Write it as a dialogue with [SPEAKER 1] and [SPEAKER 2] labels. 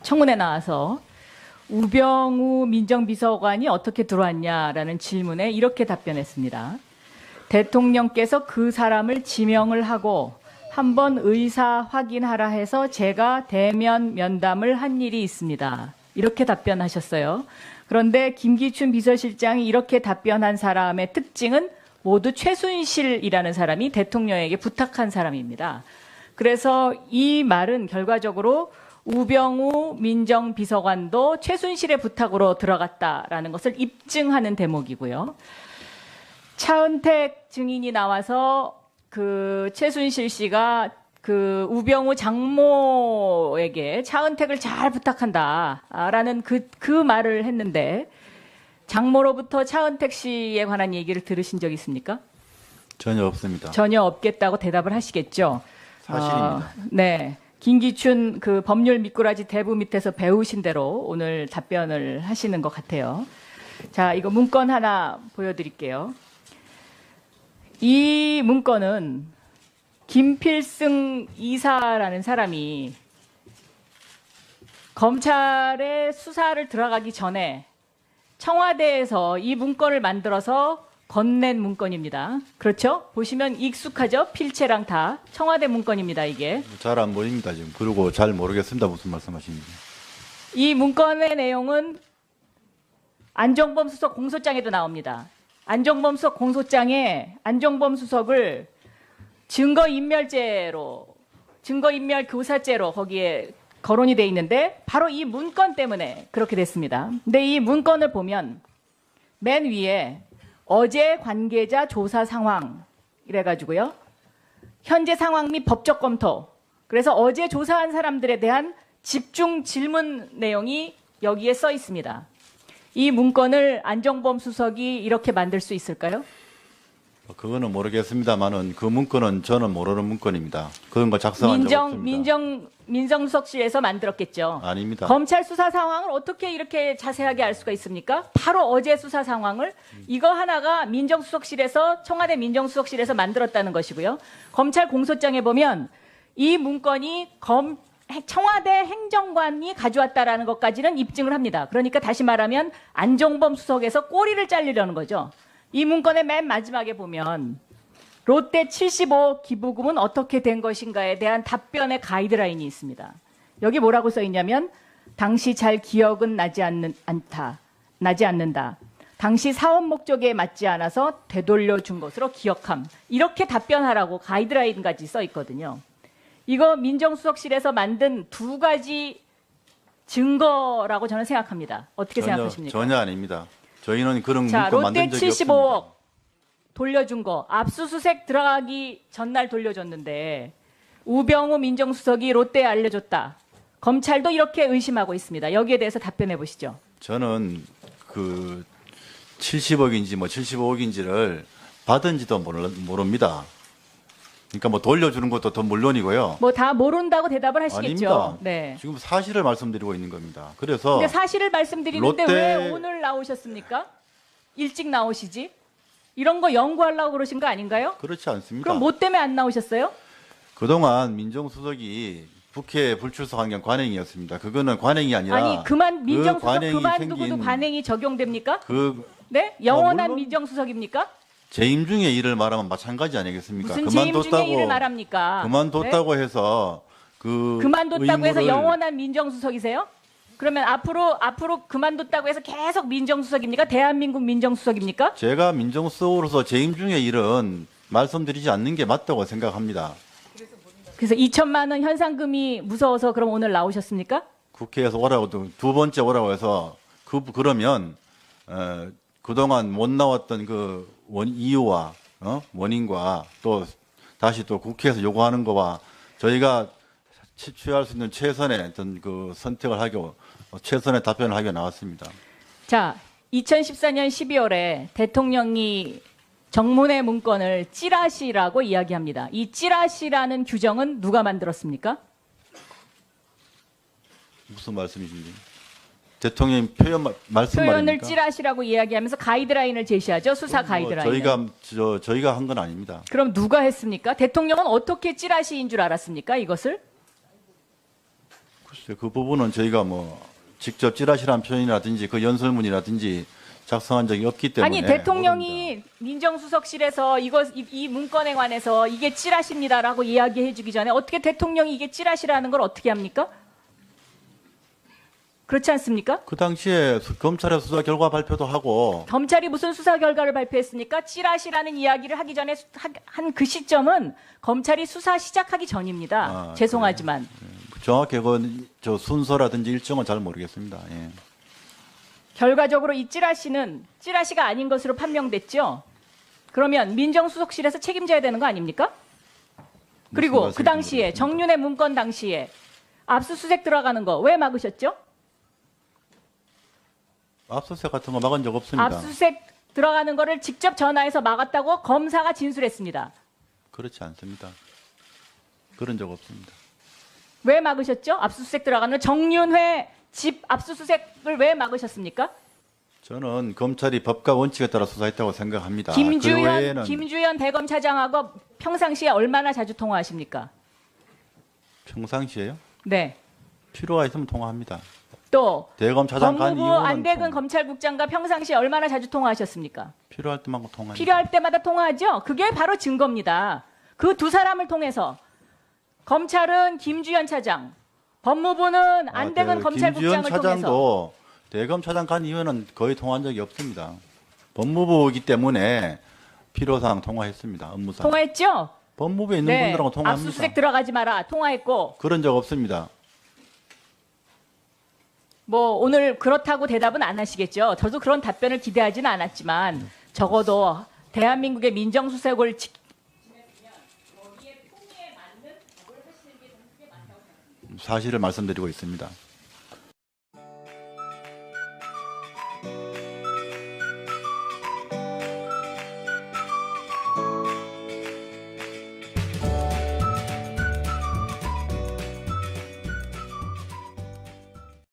[SPEAKER 1] 청문회 나와서 우병우 민정비서관이 어떻게 들어왔냐라는 질문에 이렇게 답변했습니다. 대통령께서 그 사람을 지명을 하고 한번 의사 확인하라 해서 제가 대면 면담을 한 일이 있습니다. 이렇게 답변하셨어요. 그런데 김기춘 비서실장이 이렇게 답변한 사람의 특징은 모두 최순실이라는 사람이 대통령에게 부탁한 사람입니다. 그래서 이 말은 결과적으로 우병우 민정비서관도 최순실의 부탁으로 들어갔다라는 것을 입증하는 대목이고요. 차은택 증인이 나와서 그 최순실 씨가 그 우병우 장모에게 차은택을 잘 부탁한다라는 그 말을 했는데 장모로부터 차은택 씨에 관한 얘기를 들으신 적 있습니까?
[SPEAKER 2] 전혀 없습니다.
[SPEAKER 1] 전혀 없겠다고 대답을 하시겠죠.
[SPEAKER 2] 사실입니다.
[SPEAKER 1] 네. 김기춘 그 법률 미꾸라지 대부 밑에서 배우신 대로 오늘 답변을 하시는 것 같아요. 자, 이거 문건 하나 보여드릴게요. 이 문건은 김필승 이사라는 사람이 검찰의 수사를 들어가기 전에 청와대에서 이 문건을 만들어서 건넨 문건입니다. 그렇죠? 보시면 익숙하죠? 필체랑 다 청와대 문건입니다, 이게.
[SPEAKER 2] 잘 안 보입니다, 지금. 그리고 잘 모르겠습니다. 무슨 말씀하시는지.
[SPEAKER 1] 이 문건의 내용은 안종범 수석 공소장에도 나옵니다. 안종범 수석 공소장에 안종범 수석을 증거인멸죄로, 증거인멸 교사죄로 거기에 거론이 돼 있는데 바로 이 문건 때문에 그렇게 됐습니다. 근데 이 문건을 보면 맨 위에 어제 관계자 조사 상황 이래가지고요. 현재 상황 및 법적 검토. 그래서 어제 조사한 사람들에 대한 집중 질문 내용이 여기에 써 있습니다. 이 문건을 안종범 수석이 이렇게 만들 수 있을까요?
[SPEAKER 2] 그거는 모르겠습니다만은 그 문건은 저는 모르는 문건입니다. 그런 거 작성한 적 없습니다.
[SPEAKER 1] 민정수석실에서 만들었겠죠.
[SPEAKER 2] 아닙니다.
[SPEAKER 1] 검찰 수사 상황을 어떻게 이렇게 자세하게 알 수가 있습니까? 바로 어제 수사 상황을 이거 하나가 민정수석실에서 청와대 민정수석실에서 만들었다는 것이고요. 검찰 공소장에 보면 이 문건이 청와대 행정관이 가져왔다라는 것까지는 입증을 합니다. 그러니까 다시 말하면 안종범 수석에서 꼬리를 자르려는 거죠. 이 문건의 맨 마지막에 보면 롯데 75 기부금은 어떻게 된 것인가에 대한 답변의 가이드라인이 있습니다. 여기 뭐라고 써 있냐면 당시 잘 기억은 나지 않는다. 당시 사업 목적에 맞지 않아서 되돌려 준 것으로 기억함. 이렇게 답변하라고 가이드라인까지 써 있거든요. 이거 민정수석실에서 만든 두 가지 증거라고 저는 생각합니다. 어떻게 생각하십니까?
[SPEAKER 2] 전혀 아닙니다. 저희는 그런
[SPEAKER 1] 자,
[SPEAKER 2] 문건
[SPEAKER 1] 롯데
[SPEAKER 2] 만든 적이
[SPEAKER 1] 75억
[SPEAKER 2] 없습니다.
[SPEAKER 1] 돌려준 거 압수수색 들어가기 전날 돌려줬는데 우병우 민정수석이 롯데에 알려줬다. 검찰도 이렇게 의심하고 있습니다. 여기에 대해서 답변해 보시죠.
[SPEAKER 2] 저는 그 70억인지 뭐 75억인지를 받은지도 모릅니다. 그러니까 뭐 돌려주는 것도 더 물론이고요.
[SPEAKER 1] 뭐 다 모른다고 대답을 하시겠죠.
[SPEAKER 2] 아닙니다.
[SPEAKER 1] 네.
[SPEAKER 2] 지금 사실을 말씀드리고 있는 겁니다. 그래서
[SPEAKER 1] 근데 사실을 말씀드리는데
[SPEAKER 2] 롯데-
[SPEAKER 1] 왜 오늘 나오셨습니까? 일찍 나오시지? 이런 거 연구하려고 그러신 거 아닌가요?
[SPEAKER 2] 그렇지 않습니다.
[SPEAKER 1] 그럼 뭐 때문에 안 나오셨어요?
[SPEAKER 2] 그동안 민정수석이 국회 불출석 한 관행이었습니다. 그거는 관행이 아니라
[SPEAKER 1] 아니 민정수석
[SPEAKER 2] 관행이
[SPEAKER 1] 그만두고도
[SPEAKER 2] 생긴
[SPEAKER 1] 관행이 적용됩니까?
[SPEAKER 2] 그
[SPEAKER 1] 네? 영원한
[SPEAKER 2] 물론-
[SPEAKER 1] 민정수석입니까?
[SPEAKER 2] 재임 중에 일을 말하면 마찬가지 아니겠습니까?
[SPEAKER 1] 무슨 재임 중에 일을 말합니까?
[SPEAKER 2] 그만뒀다고 해서 그
[SPEAKER 1] 그만뒀다고 해서
[SPEAKER 2] 의무를-
[SPEAKER 1] 영원한 민정수석이세요? 그러면 앞으로 그만뒀다고 해서 계속 민정수석입니까? 대한민국 민정수석입니까?
[SPEAKER 2] 제가 민정수석으로서 재임 중에 일은 말씀드리지 않는 게 맞다고 생각합니다.
[SPEAKER 1] 그래서 2천만 원 현상금이 무서워서 그럼 오늘 나오셨습니까?
[SPEAKER 2] 국회에서 오라고 두 번째 오라고 해서 그러면 그동안 못 나왔던 그 이유와 원인과 또 다시 또 국회에서 요구하는 거와 저희가 취할 수 있는 최선의 어떤 그 선택을 하고 최선의 답변을 하기 나왔습니다.
[SPEAKER 1] 자, 2014년 12월에 대통령이 정문회 문건을 찌라시라고 이야기합니다. 이 찌라시라는 규정은 누가 만들었습니까?
[SPEAKER 2] 무슨 말씀이신지. 대통령님 말씀
[SPEAKER 1] 표현을
[SPEAKER 2] 말입니까?
[SPEAKER 1] 찌라시라고 이야기하면서 가이드라인을 제시하죠. 수사 가이드라인.
[SPEAKER 2] 저희가 한 건 아닙니다.
[SPEAKER 1] 그럼 누가 했습니까? 대통령은 어떻게 찌라시인 줄 알았습니까? 이것을?
[SPEAKER 2] 글쎄, 그 부분은 저희가 뭐 직접 찌라시란 표현이라든지 그 연설문이라든지 작성한 적이 없기 때문에
[SPEAKER 1] 아니 대통령이 민정수석실에서 이 문건에 관해서 이게 찌라시입니다라고 이야기해주기 전에 어떻게 대통령이 이게 찌라시라는 걸 어떻게 합니까? 그렇지 않습니까?
[SPEAKER 2] 그 당시에 검찰의 수사 결과 발표도 하고
[SPEAKER 1] 검찰이 무슨 수사 결과를 발표했습니까? 찌라시라는 이야기를 하기 전에 한 그 시점은 검찰이 수사 시작하기 전입니다.
[SPEAKER 2] 아,
[SPEAKER 1] 죄송하지만.
[SPEAKER 2] 정확히 저 순서라든지 일정은 잘 모르겠습니다. 예.
[SPEAKER 1] 결과적으로 이 찌라시가 아닌 것으로 판명됐죠. 그러면 민정수석실에서 책임져야 되는 거 아닙니까? 그리고
[SPEAKER 2] 말씀인지
[SPEAKER 1] 그 당시에
[SPEAKER 2] 모르겠습니다.
[SPEAKER 1] 정윤의 문건 당시에 압수수색 들어가는 거 왜 막으셨죠?
[SPEAKER 2] 압수수색 같은 거 막은 적 없습니다.
[SPEAKER 1] 압수수색 들어가는 거를 직접 전화해서 막았다고 검사가 진술했습니다.
[SPEAKER 2] 그렇지 않습니다. 그런 적 없습니다.
[SPEAKER 1] 왜 막으셨죠? 압수수색 들어가는 정윤회 집 압수수색을 왜 막으셨습니까?
[SPEAKER 2] 저는 검찰이 법과 원칙에 따라 수사했다고 생각합니다. 그 외에는
[SPEAKER 1] 김주현 대검차장하고 평상시에 얼마나 자주 통화하십니까?
[SPEAKER 2] 평상시에요?
[SPEAKER 1] 네.
[SPEAKER 2] 필요가 있으면 통화합니다.
[SPEAKER 1] 또
[SPEAKER 2] 대검차장 간
[SPEAKER 1] 법무부
[SPEAKER 2] 이후는
[SPEAKER 1] 안대근 검찰국장과 평상시에 얼마나 자주 통화하셨습니까?
[SPEAKER 2] 필요할 때만 통화합니다.
[SPEAKER 1] 필요할 때마다 통화하죠. 그게 바로 증거입니다. 그 두 사람을 통해서 검찰은 김주현 차장, 법무부는 안대근 검찰국장을
[SPEAKER 2] 김주현
[SPEAKER 1] 통해서
[SPEAKER 2] 차장도 대검차장 간 이후에는 거의 통화한 적이 없습니다. 법무부이기 때문에 필요사항 통화했습니다. 업무상.
[SPEAKER 1] 통화했죠.
[SPEAKER 2] 법무부에 있는
[SPEAKER 1] 네.
[SPEAKER 2] 분들하고 통화합니다.
[SPEAKER 1] 압수수색 들어가지 마라. 통화했고
[SPEAKER 2] 그런 적 없습니다.
[SPEAKER 1] 뭐 오늘 그렇다고 대답은 안 하시겠죠. 저도 그런 답변을 기대하지는 않았지만 적어도 대한민국의 민정수석을
[SPEAKER 2] 사실을 말씀드리고 있습니다.